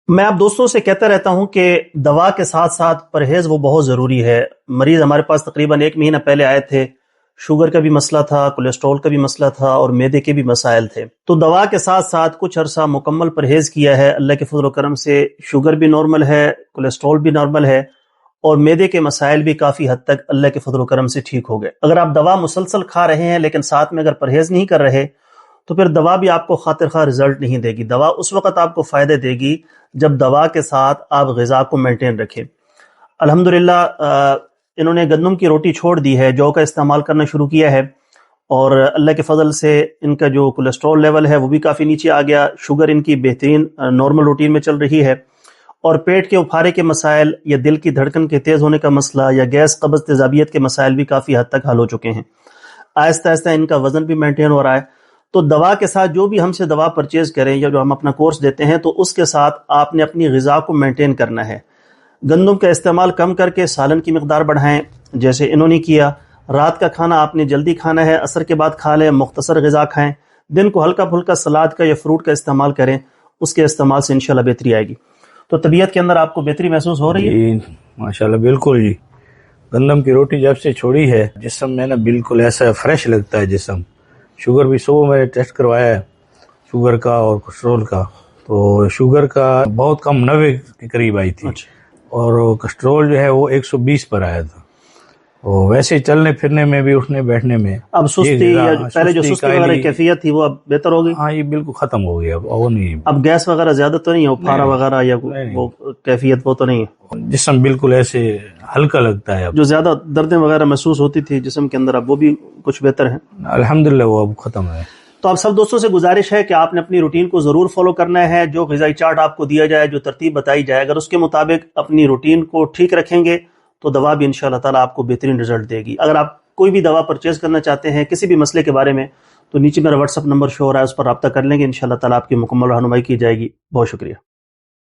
میں آپ دوستوں سے کہتا رہتا ہوں کہ دوا کے ساتھ ساتھ پرہیز وہ بہت ضروری ہے۔ مریض ہمارے پاس تقریباً 1 مہینہ پہلے آئے تھے، شوگر کا بھی مسئلہ تھا، کولیسٹرول کا بھی مسئلہ تھا اور معدے کے بھی مسائل تھے۔ تو دوا کے ساتھ ساتھ کچھ عرصہ مکمل پرہیز کیا ہے، اللہ کے فضل و کرم سے شوگر بھی نارمل ہے، کولیسٹرول بھی نارمل ہے اور معدے کے مسائل بھی کافی حد تک اللہ کے فضل و کرم سے ٹھیک ہو گئے۔ اگر آپ دوا مسلسل کھا رہے ہیں لیکن ساتھ میں اگر پرہیز نہیں کر رہے تو پھر دوا بھی آپ کو خاطر خواہ رزلٹ نہیں دے گی۔ دوا اس وقت آپ کو فائدے دے گی جب دوا کے ساتھ آپ غذا کو مینٹین رکھیں۔ الحمدللہ انہوں نے گندم کی روٹی چھوڑ دی ہے، جو کا استعمال کرنا شروع کیا ہے اور اللہ کے فضل سے ان کا جو کولیسٹرول لیول ہے وہ بھی کافی نیچے آ گیا، شوگر ان کی بہترین نارمل روٹین میں چل رہی ہے اور پیٹ کے افارے کے مسائل یا دل کی دھڑکن کے تیز ہونے کا مسئلہ یا گیس قبض تیزابیت کے مسائل بھی کافی حد تک حل ہو چکے ہیں۔ آہستہ آہستہ ان کا وزن بھی مینٹین ہو رہا ہے۔ تو دوا کے ساتھ جو بھی ہم سے دوا پرچیز کریں یا جو ہم اپنا کورس دیتے ہیں تو اس کے ساتھ آپ نے اپنی غذا کو مینٹین کرنا ہے۔ گندم کا استعمال کم کر کے سالن کی مقدار بڑھائیں جیسے انہوں نے کیا۔ رات کا کھانا آپ نے جلدی کھانا ہے، عصر کے بعد کھا لیں، مختصر غذا کھائیں۔ دن کو ہلکا پھلکا سلاد کا یا فروٹ کا استعمال کریں، اس کے استعمال سے انشاءاللہ بہتری آئے گی۔ تو طبیعت کے اندر آپ کو بہتری محسوس ہو رہی ہے؟ جی ماشاءاللہ بالکل جی۔ گندم کی روٹی جب سے چھوڑی ہے جسم میں نا بالکل ایسا فریش لگتا ہے جسم۔ شوگر بھی صبح میں نے ٹیسٹ کروایا ہے شوگر کا اور کولیسٹرول کا، تو شوگر کا بہت کم 90 کے قریب آئی تھی اور کولیسٹرول جو ہے وہ 120 پر آیا تھا۔ ویسے ہی چلنے پھرنے میں بھی، اٹھنے بیٹھنے میں اب سستی یا پہلے جو سستی وغیرہ کیفیت تھی وہ اب بہتر ہو گئی؟ ہاں یہ بالکل ختم ہو گیا، اب وہ نہیں، اب گیس وغیرہ زیادہ تو نہیں ہے، پھارا وغیرہ یا وہ کیفیت وہ تو نہیں ہے؟ جسم بالکل ایسے ہلکا لگتا ہے اب۔ جو زیادہ دردیں وغیرہ محسوس ہوتی تھی جسم کے اندر اب وہ بھی کچھ بہتر ہے؟ الحمدللہ وہ اب ختم ہے۔ تو آپ سب دوستوں سے گزارش ہے کہ آپ نے اپنی روٹین کو ضرور فالو کرنا ہے۔ جو غذائی چارٹ آپ کو دیا جائے، جو ترتیب بتائی جائے، اگر اس کے مطابق اپنی روٹین کو ٹھیک رکھیں گے تو دوا بھی انشاءاللہ تعالیٰ آپ کو بہترین رزلٹ دے گی۔ اگر آپ کوئی بھی دوا پرچیز کرنا چاہتے ہیں کسی بھی مسئلے کے بارے میں تو نیچے میرا واٹس ایپ نمبر شو ہو رہا ہے، اس پر رابطہ کر لیں گے، انشاءاللہ تعالیٰ آپ کی مکمل رہنمائی کی جائے گی۔ بہت شکریہ۔